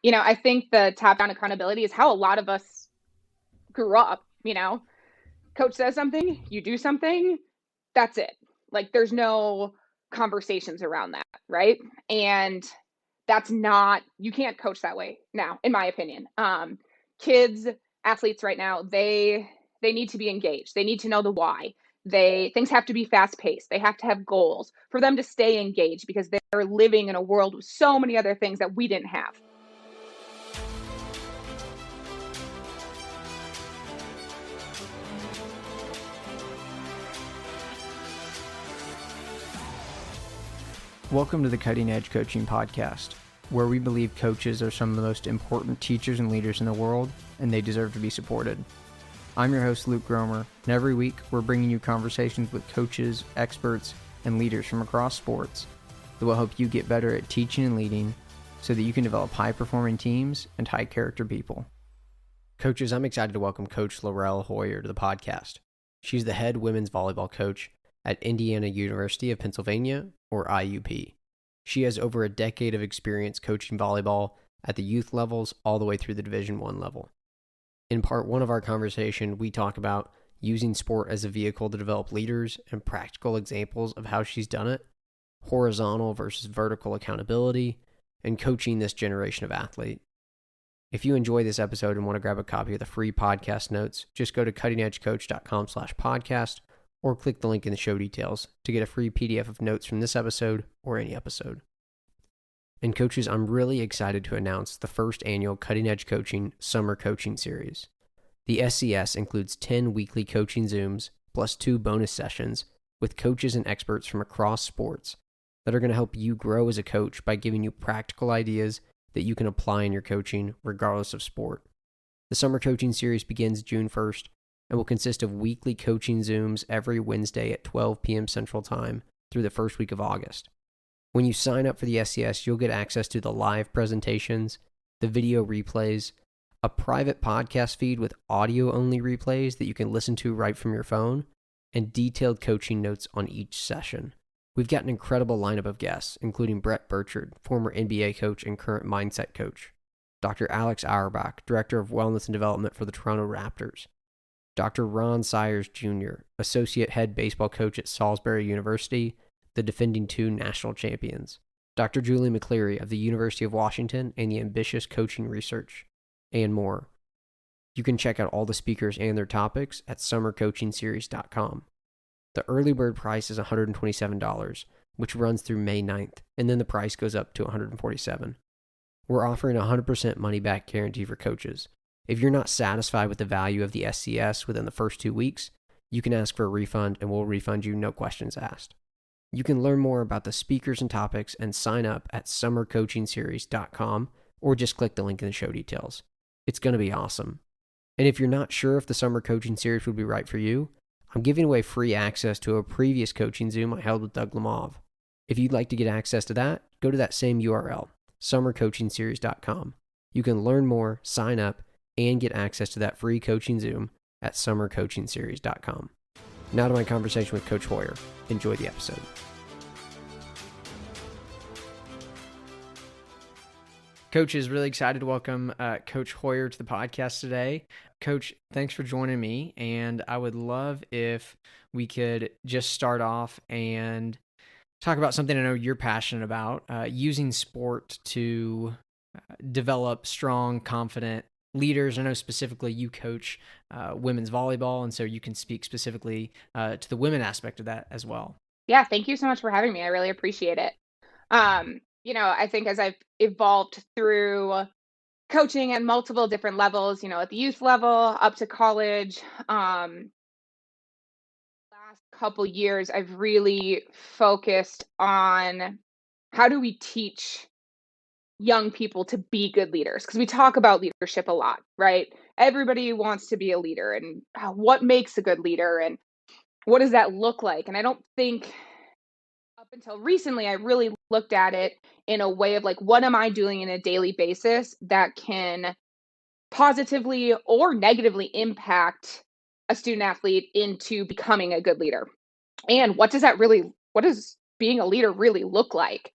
I think the top-down accountability is how a lot of us grew up. Coach says something, you do something, that's it. Like there's no conversations around that, right? And that's not, you can't coach that way now, in my opinion. Kids, athletes right now, they need to be engaged. They need to know the why. Things have to be fast paced. They have to have goals for them to stay engaged because they're living in a world with so many other things that we didn't have. Welcome to the Cutting Edge Coaching Podcast, where we believe coaches are some of the most important teachers and leaders in the world, and they deserve to be supported. I'm your host, Luke Gromer, and every week we're bringing you conversations with coaches, experts, and leaders from across sports that will help you get better at teaching and leading so that you can develop high-performing teams and high-character people. Coaches, I'm excited to welcome Coach Lorelle Hoyer to the podcast. She's the head women's volleyball coach at Indiana University of Pennsylvania, or IUP. She has over a decade of experience coaching volleyball at the youth levels all the way through the Division I level. In part one of our conversation, we talk about using sport as a vehicle to develop leaders and practical examples of how she's done it, horizontal versus vertical accountability, and coaching this generation of athlete. If you enjoy this episode and want to grab a copy of the free podcast notes, just go to cuttingedgecoach.com/podcast or click the link in the show details to get a free PDF of notes from this episode or any episode. And coaches, I'm really excited to announce the first annual Cutting Edge Coaching Summer Coaching Series. The SCS includes 10 weekly coaching Zooms plus 2 bonus sessions with coaches and experts from across sports that are going to help you grow as a coach by giving you practical ideas that you can apply in your coaching regardless of sport. The Summer Coaching Series begins June 1st and will consist of weekly coaching Zooms every Wednesday at 12 p.m. Central Time through the first week of August. When you sign up for the SCS, you'll get access to the live presentations, the video replays, a private podcast feed with audio-only replays that you can listen to right from your phone, and detailed coaching notes on each session. We've got an incredible lineup of guests, including Brett Burchard, former NBA coach and current mindset coach, Dr. Alex Auerbach, Director of Wellness and Development for the Toronto Raptors, Dr. Ron Sayers Jr., Associate Head Baseball Coach at Salisbury University, the defending 2 national champions, Dr. Julie McCleary of the University of Washington and the Ambitious Coaching Research, and more. You can check out all the speakers and their topics at summercoachingseries.com. The early bird price is $127, which runs through May 9th, and then the price goes up to $147. We're offering a 100% money-back guarantee for coaches. If you're not satisfied with the value of the SCS within the first 2 weeks, you can ask for a refund and we'll refund you, no questions asked. You can learn more about the speakers and topics and sign up at summercoachingseries.com or just click the link in the show details. It's going to be awesome. And if you're not sure if the Summer Coaching Series would be right for you, I'm giving away free access to a previous coaching Zoom I held with Doug Lemov. If you'd like to get access to that, go to that same URL, summercoachingseries.com. You can learn more, sign up, and get access to that free coaching Zoom at summercoachingseries.com. Now to my conversation with Coach Hoyer. Enjoy the episode. Coach is really excited to welcome Coach Hoyer to the podcast today. Coach, thanks for joining me, and I would love if we could just start off and talk about something I know you're passionate about, using sport to develop strong, confident leaders. I know specifically you coach women's volleyball, and so you can speak specifically to the women aspect of that as well. Yeah, thank you so much for having me. I really appreciate it. I think as I've evolved through coaching at multiple different levels, at the youth level up to college, last couple years, I've really focused on how do we teach young people to be good leaders? Because we talk about leadership a lot, right? Everybody wants to be a leader, and what makes a good leader and what does that look like? And I don't think up until recently, I really looked at it in a way of like, what am I doing in a daily basis that can positively or negatively impact a student athlete into becoming a good leader? And what does being a leader really look like?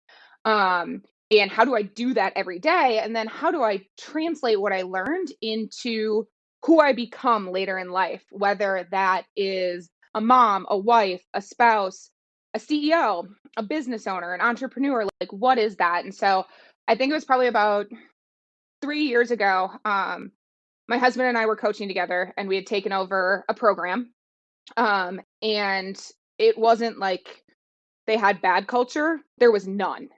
And how do I do that every day? And then how do I translate what I learned into who I become later in life, whether that is a mom, a wife, a spouse, a CEO, a business owner, an entrepreneur? Like, what is that? And so I think it was probably about 3 years ago. My husband and I were coaching together, and we had taken over a program. And it wasn't like they had bad culture, there was none.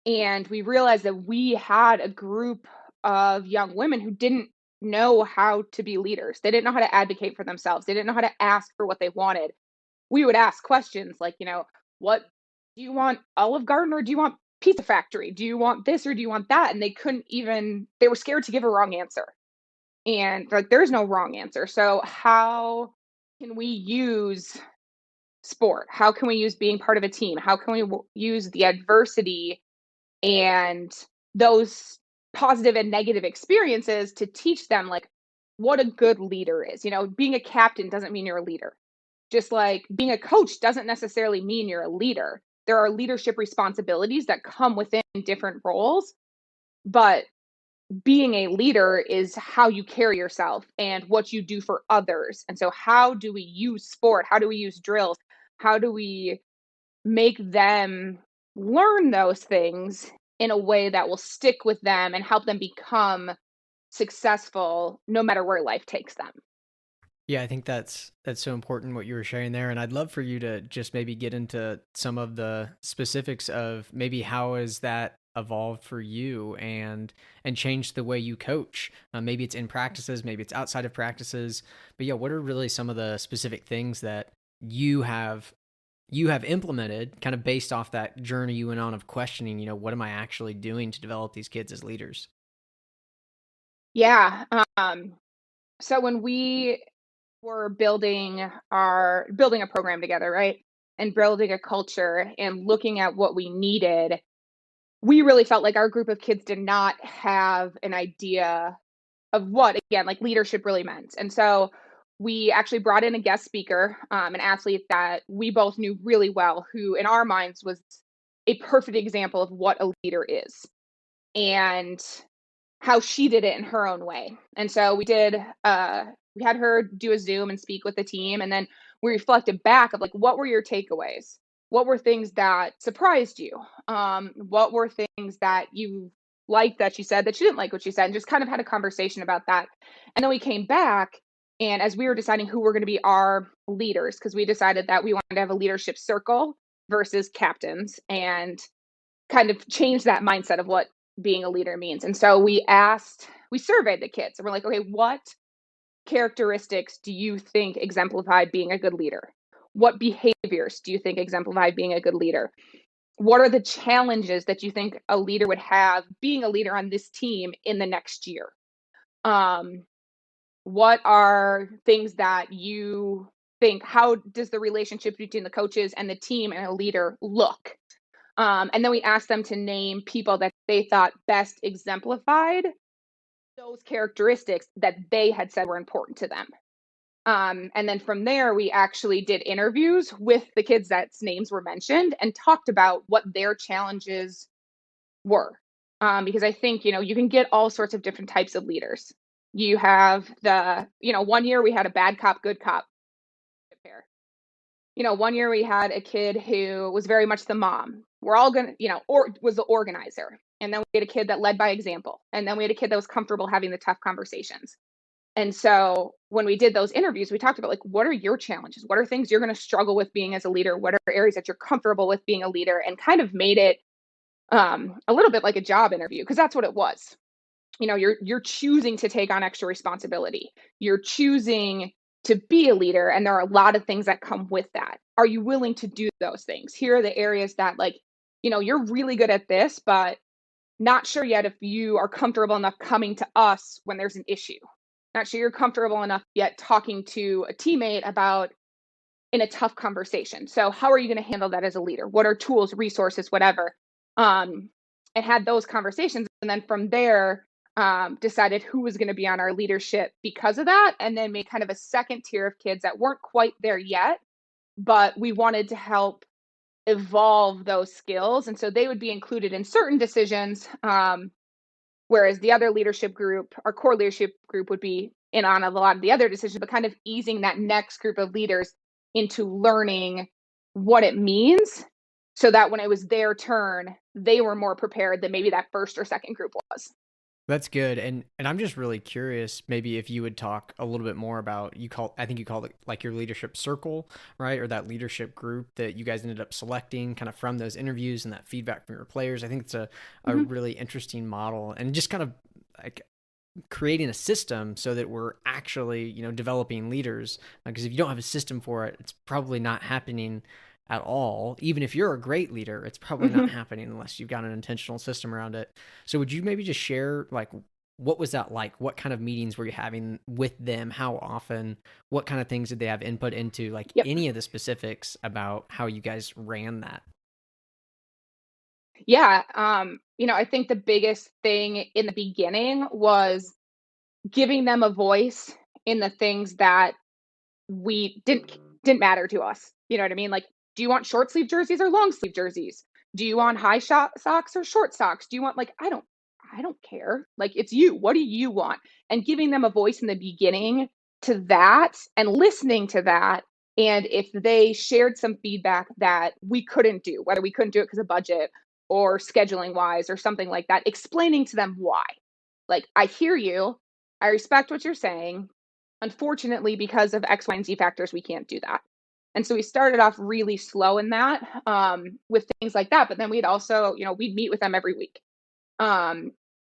And we realized that we had a group of young women who didn't know how to be leaders. They didn't know how to advocate for themselves. They didn't know how to ask for what they wanted. We would ask questions like, what do you want, Olive Garden, or do you want Pizza Factory? Do you want this or do you want that? And they were scared to give a wrong answer. And like, there's no wrong answer. So how can we use sport? How can we use being part of a team? How can we use the adversity and those positive and negative experiences to teach them like what a good leader is? Being a captain doesn't mean you're a leader. Just like being a coach doesn't necessarily mean you're a leader. There are leadership responsibilities that come within different roles, but being a leader is how you carry yourself and what you do for others. And so how do we use sport? How do we use drills? How do we make them learn those things in a way that will stick with them and help them become successful no matter where life takes them? Yeah, I think that's so important what you were sharing there, and I'd love for you to just maybe get into some of the specifics of maybe how has that evolved for you and changed the way you coach. Maybe it's in practices, maybe it's outside of practices, but yeah, what are really some of the specific things that you have implemented, kind of based off that journey you went on of questioning, what am I actually doing to develop these kids as leaders? Yeah. So when we were building a program together, right? And building a culture and looking at what we needed, we really felt like our group of kids did not have an idea of what, again, like leadership really meant. And so we actually brought in a guest speaker, an athlete that we both knew really well, who in our minds was a perfect example of what a leader is and how she did it in her own way. And so we had her do a Zoom and speak with the team. And then we reflected back of like, what were your takeaways? What were things that surprised you? What were things that you liked that she said that she didn't like what she said? And just kind of had a conversation about that. And then we came back, and as we were deciding who were going to be our leaders, because we decided that we wanted to have a leadership circle versus captains, and kind of change that mindset of what being a leader means. And so we surveyed the kids, and we're like, okay, what characteristics do you think exemplify being a good leader? What behaviors do you think exemplify being a good leader? What are the challenges that you think a leader would have being a leader on this team in the next year? What are things that you think, how does the relationship between the coaches and the team and a leader look? And then we asked them to name people that they thought best exemplified those characteristics that they had said were important to them. And then from there, we actually did interviews with the kids that's names were mentioned and talked about what their challenges were. Because I think, you can get all sorts of different types of leaders. You have one year we had a bad cop, good cop pair. One year we had a kid who was very much the mom. We're all gonna, or was the organizer. And then we had a kid that led by example. And then we had a kid that was comfortable having the tough conversations. And so when we did those interviews, we talked about like, what are your challenges? What are things you're going to struggle with being as a leader? What are areas that you're comfortable with being a leader? And kind of made it a little bit like a job interview, because that's what it was. You're choosing to take on extra responsibility. You're choosing to be a leader, and there are a lot of things that come with that. Are you willing to do those things? Here are the areas that like, you're really good at this, but not sure yet if you are comfortable enough coming to us when there's an issue. Not sure you're comfortable enough yet talking to a teammate about in a tough conversation. So how are you going to handle that as a leader? What are tools, resources, whatever? And had those conversations. And then from there, decided who was going to be on our leadership because of that. And then made kind of a second tier of kids that weren't quite there yet, but we wanted to help evolve those skills. And so they would be included in certain decisions, whereas the other leadership group, our core leadership group, would be in on a lot of the other decisions, but kind of easing that next group of leaders into learning what it means, so that when it was their turn, they were more prepared than maybe that first or second group was. That's good. And I'm just really curious, maybe if you would talk a little bit more about, I think you called it like your leadership circle, right? Or that leadership group that you guys ended up selecting kind of from those interviews and that feedback from your players. I think it's a really interesting model, and just kind of like creating a system so that we're actually, you know, developing leaders. Because if you don't have a system for it, it's probably not happening at all. Even if you're a great leader, it's probably not happening unless you've got an intentional system around it. So would you maybe just share, like, what was that like? What kind of meetings were you having with them? How often? What kind of things did they have input into? Like, any of the specifics about how you guys ran that? Yeah. You know, I think the biggest thing in the beginning was giving them a voice in the things that we didn't matter to us. You know what I mean? Like, do you want short sleeve jerseys or long sleeve jerseys? Do you want high socks or short socks? Do you want, like, I don't care. Like, it's you. What do you want? And giving them a voice in the beginning to that, and listening to that. And if they shared some feedback that we couldn't do, whether we couldn't do it because of budget or scheduling wise or something like that, explaining to them why. Like, I hear you. I respect what you're saying. Unfortunately, because of X, Y, and Z factors, we can't do that. And so we started off really slow in that, with things like that. But then we'd also, you know, we'd meet with them every week, and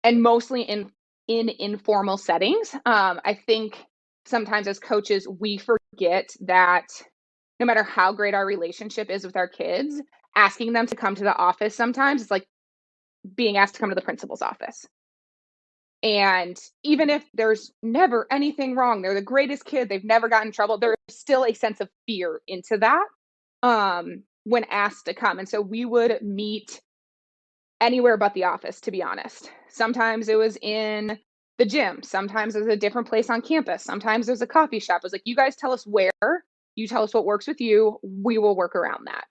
mostly in informal settings. I think sometimes as coaches, we forget that no matter how great our relationship is with our kids, asking them to come to the office sometimes is like being asked to come to the principal's office. And even if there's never anything wrong, they're the greatest kid, they've never gotten in trouble, there's still a sense of fear into that, when asked to come. And so we would meet anywhere but the office, to be honest. Sometimes it was in the gym, sometimes it was a different place on campus, sometimes there's a coffee shop. It was like, you guys tell us where, you tell us what works with you, we will work around that.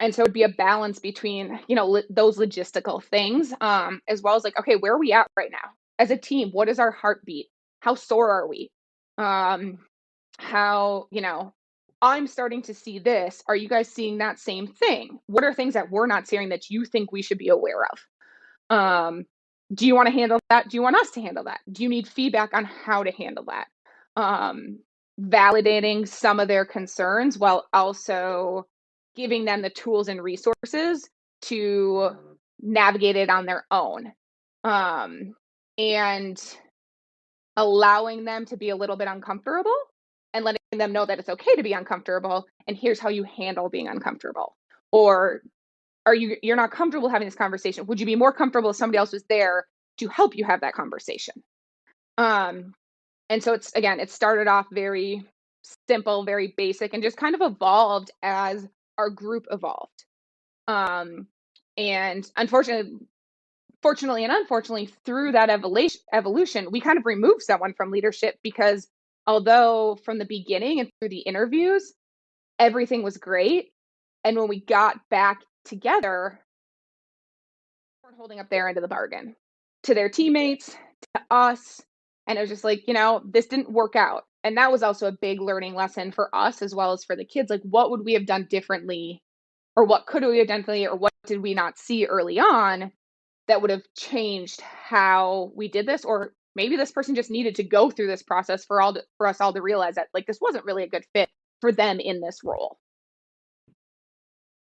And so it'd be a balance between, you know, those logistical things, as well as like, okay, where are we at right now as a team? What is our heartbeat? How sore are we? How, you know, I'm starting to see this. Are you guys seeing that same thing? What are things that we're not seeing that you think we should be aware of? Do you want to handle that? Do you want us to handle that? Do you need feedback on how to handle that? Validating some of their concerns while also giving them the tools and resources to navigate it on their own, and allowing them to be a little bit uncomfortable and letting them know that it's okay to be uncomfortable, and here's how you handle being uncomfortable. Or you're not comfortable having this conversation, would you be more comfortable if somebody else was there to help you have that conversation? And so it started off very simple, very basic, and just kind of evolved as our group evolved. And fortunately and unfortunately, through that evolution, we kind of removed someone from leadership, because although from the beginning and through the interviews, everything was great, and when we got back together, they weren't holding up their end of the bargain to their teammates, to us. And it was just like, you know, this didn't work out. And that was also a big learning lesson for us as well as for the kids. Like, what would we have done differently? Or what could we have done differently? Or what did we not see early on that would have changed how we did this? Or maybe this person just needed to go through this process for us all to realize that, like, this wasn't really a good fit for them in this role.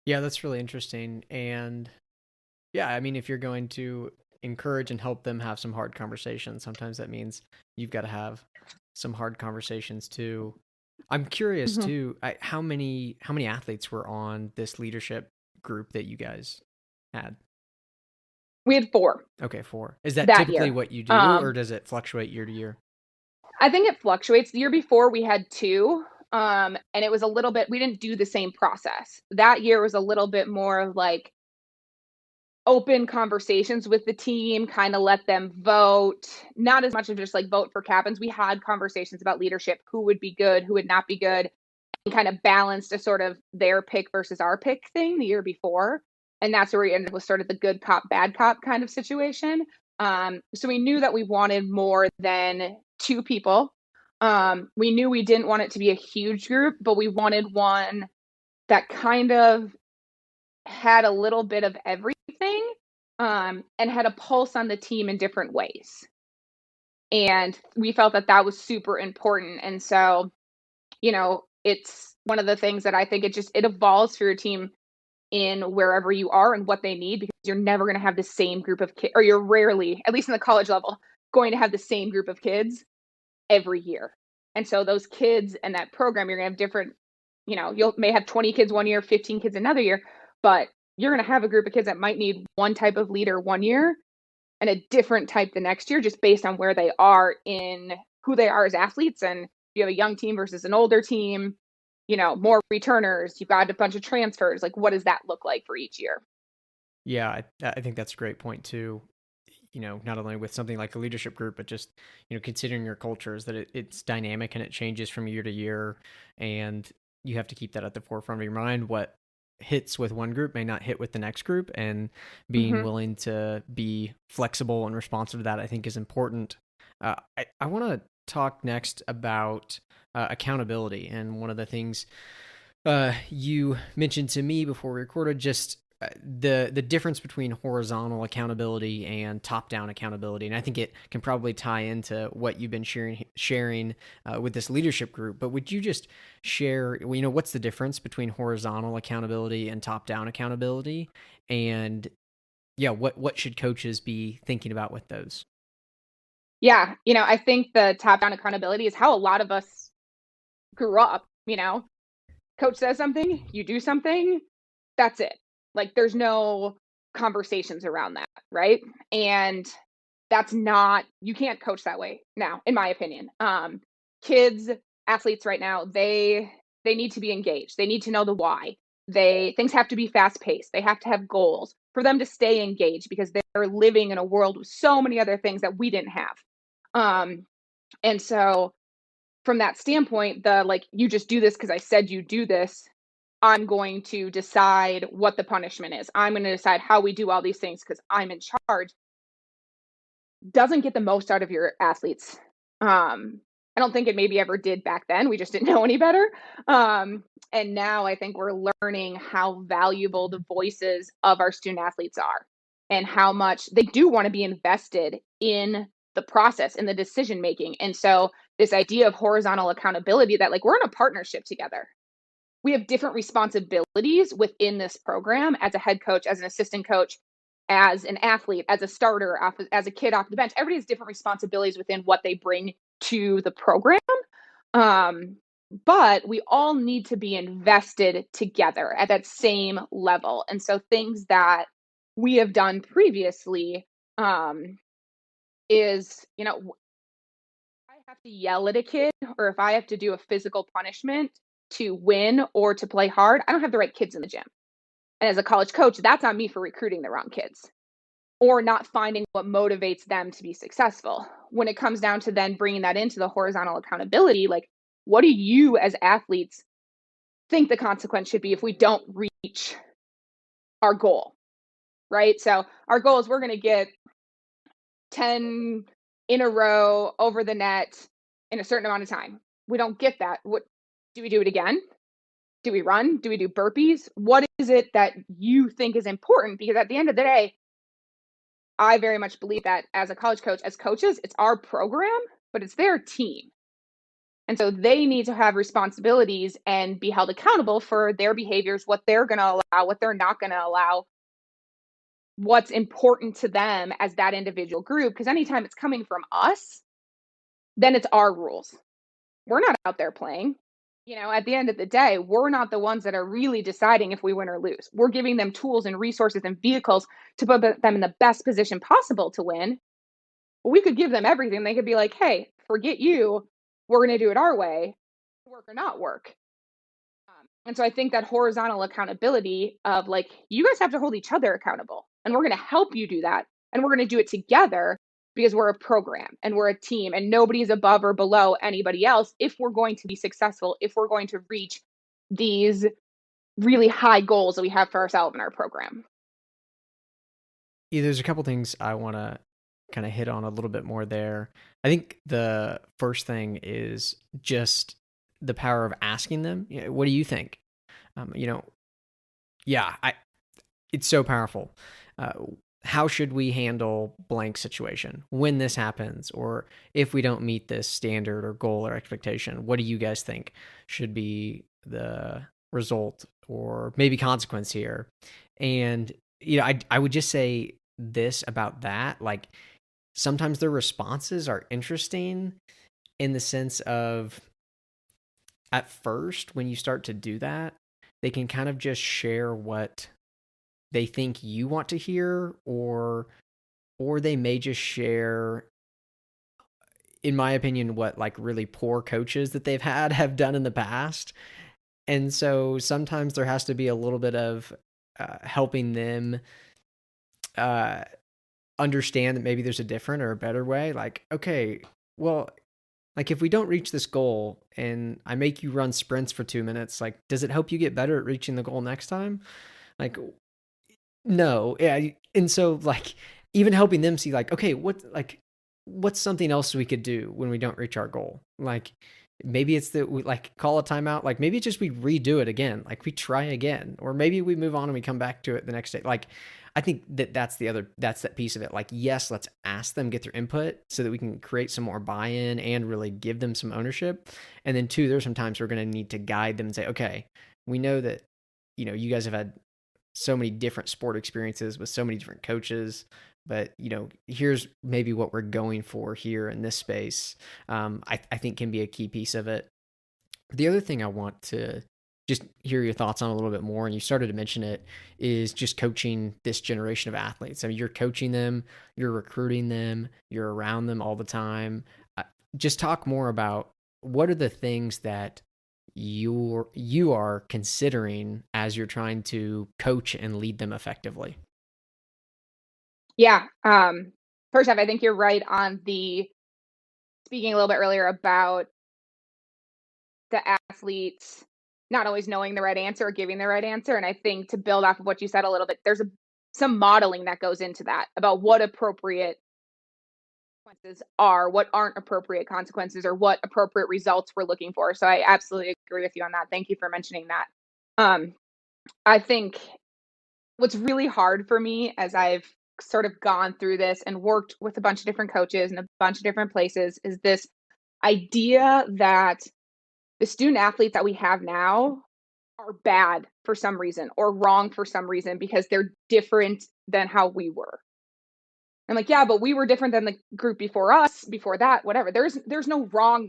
Yeah, that's really interesting. And yeah, I mean, if you're going to encourage and help them have some hard conversations, sometimes that means you've got to have some hard conversations too. I'm curious too, how many athletes were on this leadership group that you guys had? We had 4. Okay, 4. Is that typically year. what you do, or does it fluctuate year to year? I think it fluctuates. The year before we had 2, and it was a little bit, we didn't do the same process. That year was a little bit more of like open conversations with the team, kind of let them vote, not as much of just like vote for captains. We had conversations about leadership, who would be good, who would not be good, kind of balanced a sort of their pick versus our pick thing the year before. And that's where we ended up with sort of the good cop, bad cop kind of situation. So we knew that we wanted more than 2 people. We knew we didn't want it to be a huge group, but we wanted one that kind of had a little bit of everything, and had a pulse on the team in different ways. And we felt that that was super important. And so, it's one of the things that I think it evolves for your team in wherever you are and what they need, because you're never going to have the same group of kids, or you're rarely, at least in the college level, going to have the same group of kids every year. And so those kids and that program, you're going to have different, you may have 20 kids one year, 15 kids another year, but you're going to have a group of kids that might need one type of leader one year and a different type the next year, just based on where they are in who they are as athletes. And you have a young team versus an older team, more returners, you've got a bunch of transfers. Like, what does that look like for each year? Yeah, I think that's a great point too. Not only with something like a leadership group, but just, considering your cultures, that it's dynamic and it changes from year to year. And you have to keep that at the forefront of your mind. What hits with one group may not hit with the next group, and being willing to be flexible and responsive to that, I think, is important. I want to talk next about accountability. And one of the things you mentioned to me before we recorded, just the difference between horizontal accountability and top-down accountability. And I think it can probably tie into what you've been sharing with this leadership group. But would you just share, what's the difference between horizontal accountability and top-down accountability? And what should coaches be thinking about with those? Yeah, I think the top-down accountability is how a lot of us grew up. Coach says something, you do something, that's it. Like, there's no conversations around that, right? And that's not, you can't coach that way now, in my opinion. Kids, athletes right now, they need to be engaged. They need to know the why. Things have to be fast paced. They have to have goals for them to stay engaged, because they're living in a world with so many other things that we didn't have. And so from that standpoint, you just do this because I said you do this, I'm going to decide what the punishment is. I'm going to decide how we do all these things because I'm in charge, doesn't get the most out of your athletes. I don't think it maybe ever did back then. We just didn't know any better. And now I think we're learning how valuable the voices of our student athletes are, and how much they do want to be invested in the process, in the decision making. And so this idea of horizontal accountability, that we're in a partnership together. We have different responsibilities within this program, as a head coach, as an assistant coach, as an athlete, as a starter, as a kid off the bench. Everybody has different responsibilities within what they bring to the program. But we all need to be invested together at that same level. And so things that we have done previously is, if I have to yell at a kid, or if I have to do a physical punishment to win or to play hard, I don't have the right kids in the gym. And as a college coach, that's on me for recruiting the wrong kids, or not finding what motivates them to be successful. When it comes down to then bringing that into the horizontal accountability, what do you as athletes think the consequence should be if we don't reach our goal, right? So our goal is we're going to get 10 in a row over the net in a certain amount of time. We don't get that. What do we do it again? Do we run? Do we do burpees? What is it that you think is important? Because at the end of the day, I very much believe that as a college coach, as coaches, it's our program, but it's their team. And so they need to have responsibilities and be held accountable for their behaviors, what they're going to allow, what they're not going to allow, what's important to them as that individual group. Because anytime it's coming from us, then it's our rules. We're not out there playing. At the end of the day, we're not the ones that are really deciding if we win or lose. We're giving them tools and resources and vehicles to put them in the best position possible to win. But we could give them everything. They could be like, hey, forget you. We're going to do it our way, work or not work. And so I think that horizontal accountability of you guys have to hold each other accountable, and we're going to help you do that. And we're going to do it together, because we're a program and we're a team, and nobody's above or below anybody else if we're going to be successful, if we're going to reach these really high goals that we have for ourselves in our program. Yeah, there's a couple things I want to kind of hit on a little bit more there. I think the first thing is just the power of asking them, what do you think? Yeah, it's so powerful. Uh, how should we handle blank situation when this happens, or if we don't meet this standard or goal or expectation? What do you guys think should be the result or maybe consequence here? And I would just say this about that, like sometimes their responses are interesting in the sense of at first when you start to do that, they can kind of just share what they think you want to hear, or they may just share, in my opinion, what like really poor coaches that they've had have done in the past. And so sometimes there has to be a little bit of helping them understand that maybe there's a different or a better way. Like, okay, well, like if we don't reach this goal and I make you run sprints for 2 minutes, like, does it help you get better at reaching the goal next time? Like, no. Yeah. And so like even helping them see like, okay, what's something else we could do when we don't reach our goal? Like maybe it's that we like call a timeout. Like maybe it's just we redo it again. Like we try again, or maybe we move on and we come back to it the next day. Like I think that's that piece of it. Like, yes, let's ask them, get their input so that we can create some more buy-in and really give them some ownership. And then two, there's some times we're going to need to guide them and say, okay, we know that, you guys have had so many different sport experiences with so many different coaches, but here's maybe what we're going for here in this space. I think can be a key piece of it. The other thing I want to just hear your thoughts on a little bit more, and you started to mention it, is just coaching this generation of athletes. I mean, you're coaching them, you're recruiting them, you're around them all the time. Just talk more about what are the things that you are considering as you're trying to coach and lead them effectively. Yeah. First off, I think you're right on the speaking a little bit earlier about the athletes not always knowing the right answer or giving the right answer. And I think to build off of what you said a little bit, there's some modeling that goes into that about what appropriate consequences are, what aren't appropriate consequences, or what appropriate results we're looking for. So I absolutely agree with you on that. Thank you for mentioning that. I think what's really hard for me as I've sort of gone through this and worked with a bunch of different coaches in a bunch of different places is this idea that the student athletes that we have now are bad for some reason or wrong for some reason because they're different than how we were. I'm like, yeah, but we were different than the group before us, before that, whatever. There's no wrong.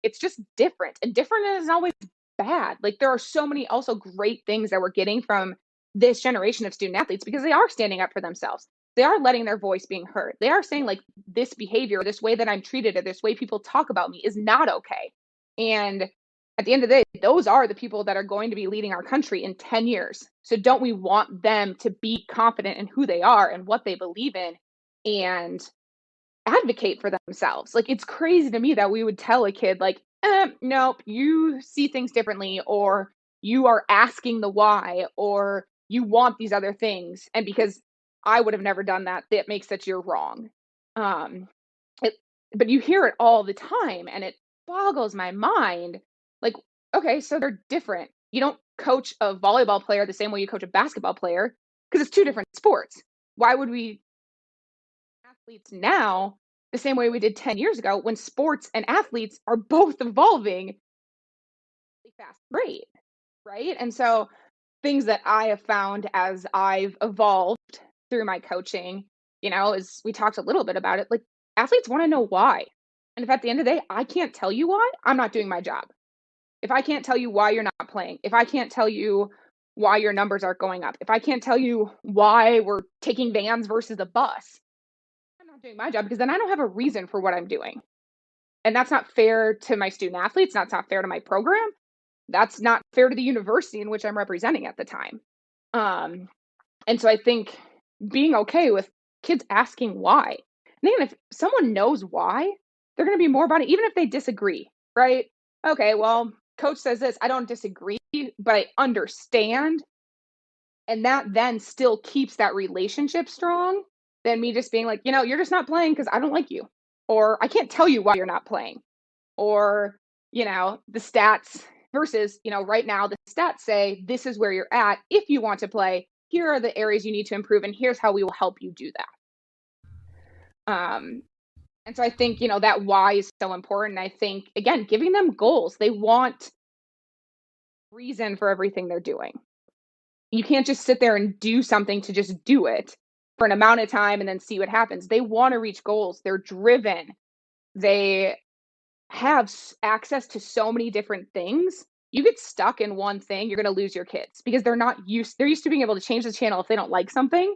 It's just different. And different isn't always bad. Like there are so many also great things that we're getting from this generation of student athletes because they are standing up for themselves. They are letting their voice being heard. They are saying like this behavior, this way that I'm treated, or this way people talk about me is not okay. And at the end of the day, those are the people that are going to be leading our country in 10 years. So don't we want them to be confident in who they are and what they believe in and advocate for themselves? Like, it's crazy to me that we would tell a kid, like, nope, you see things differently, or you are asking the why, or you want these other things. And because I would have never done that, that makes that you're wrong. Um, but you hear it all the time, and it boggles my mind. Like, okay, so they're different. You don't coach a volleyball player the same way you coach a basketball player because it's two different sports. Why would we athletes now the same way we did 10 years ago when sports and athletes are both evolving at a fast rate, right? And so things that I have found as I've evolved through my coaching, is we talked a little bit about it, like athletes want to know why. And if at the end of the day, I can't tell you why, I'm not doing my job. If I can't tell you why you're not playing, if I can't tell you why your numbers aren't going up, if I can't tell you why we're taking vans versus a bus, I'm not doing my job because then I don't have a reason for what I'm doing. And that's not fair to my student athletes. That's not fair to my program. That's not fair to the university in which I'm representing at the time. And so I think being okay with kids asking why. And even if someone knows why, they're going to be more about it, even if they disagree, right? Okay, well, coach says this, I don't disagree, but I understand. And that then still keeps that relationship strong than me just being like, you're just not playing because I don't like you. Or I can't tell you why you're not playing. Or, the stats versus, right now the stats say this is where you're at. If you want to play, here are the areas you need to improve, and here's how we will help you do that. And so I think, that why is so important. I think, again, giving them goals. They want reason for everything they're doing. You can't just sit there and do something to just do it for an amount of time and then see what happens. They want to reach goals. They're driven. They have access to so many different things. You get stuck in one thing, you're going to lose your kids because they're used to being able to change the channel if they don't like something.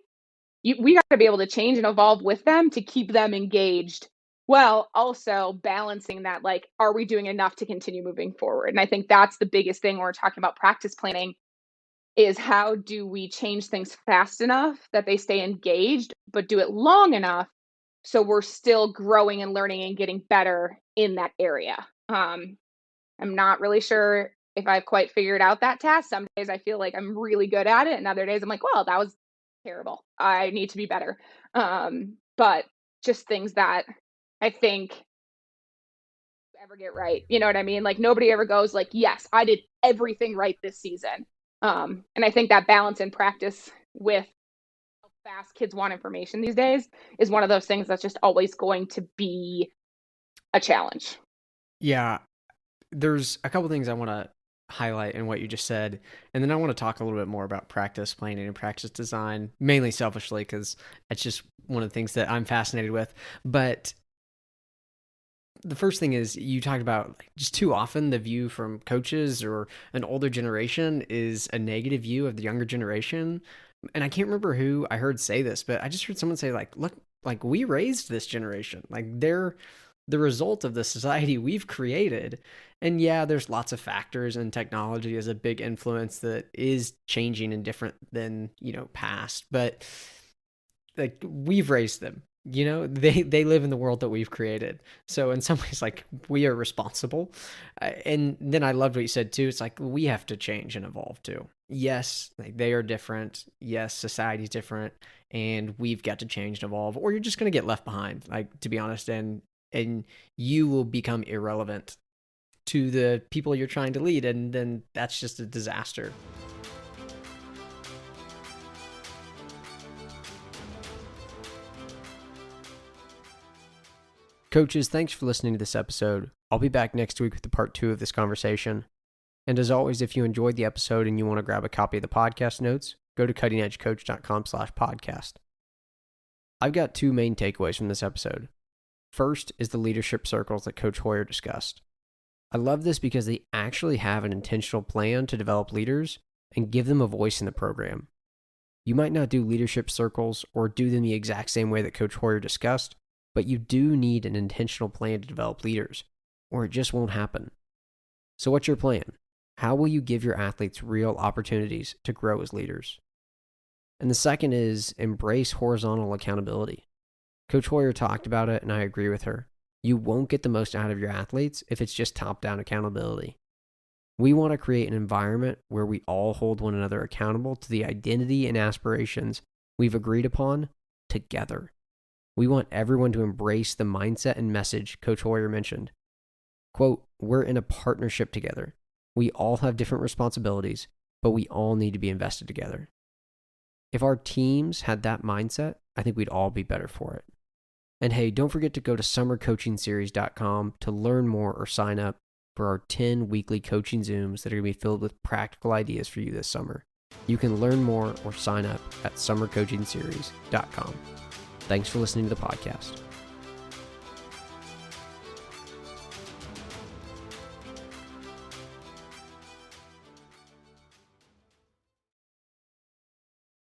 We got to be able to change and evolve with them to keep them engaged, while also balancing that, like, are we doing enough to continue moving forward? And I think that's the biggest thing when we're talking about practice planning, is how do we change things fast enough that they stay engaged, but do it long enough so we're still growing and learning and getting better in that area. I'm not really sure if I've quite figured out that task. Some days I feel like I'm really good at it, and other days I'm like, well, that was terrible. I need to be better. But just things that I think ever get right. You know what I mean? Like, nobody ever goes like, yes, I did everything right this season. And I think that balance in practice with how fast kids want information these days is one of those things that's just always going to be a challenge. Yeah, there's a couple things I want to highlight in what you just said, and then I want to talk a little bit more about practice planning and practice design, mainly selfishly because it's just one of the things that I'm fascinated with. But the first thing is, you talked about just too often the view from coaches or an older generation is a negative view of the younger generation. And I can't remember who I heard say this, but I just heard someone say, like, look, like, we raised this generation. Like, they're the result of the society we've created. And yeah, there's lots of factors, and technology is a big influence that is changing and different than, past. But like, we've raised them. They live in the world that we've created. So in some ways, like, we are responsible. And then I loved what you said too. It's like, we have to change and evolve too. Yes, like, they are different. Yes, society's different, and we've got to change and evolve, or you're just going to get left behind, like, to be honest, and you will become irrelevant to the people you're trying to lead, and then that's just a disaster. Coaches, thanks for listening to this episode. I'll be back next week with the part 2 of this conversation. And as always, if you enjoyed the episode and you want to grab a copy of the podcast notes, go to cuttingedgecoach.com/podcast. I've got 2 main takeaways from this episode. First is the leadership circles that Coach Hoyer discussed. I love this because they actually have an intentional plan to develop leaders and give them a voice in the program. You might not do leadership circles or do them the exact same way that Coach Hoyer discussed, but you do need an intentional plan to develop leaders, or it just won't happen. So what's your plan? How will you give your athletes real opportunities to grow as leaders? And the second is embrace horizontal accountability. Coach Hoyer talked about it, and I agree with her. You won't get the most out of your athletes if it's just top-down accountability. We want to create an environment where we all hold one another accountable to the identity and aspirations we've agreed upon together. We want everyone to embrace the mindset and message Coach Hoyer mentioned. Quote, we're in a partnership together. We all have different responsibilities, but we all need to be invested together. If our teams had that mindset, I think we'd all be better for it. And hey, don't forget to go to summercoachingseries.com to learn more or sign up for our 10 weekly coaching Zooms that are going to be filled with practical ideas for you this summer. You can learn more or sign up at summercoachingseries.com. Thanks for listening to the podcast.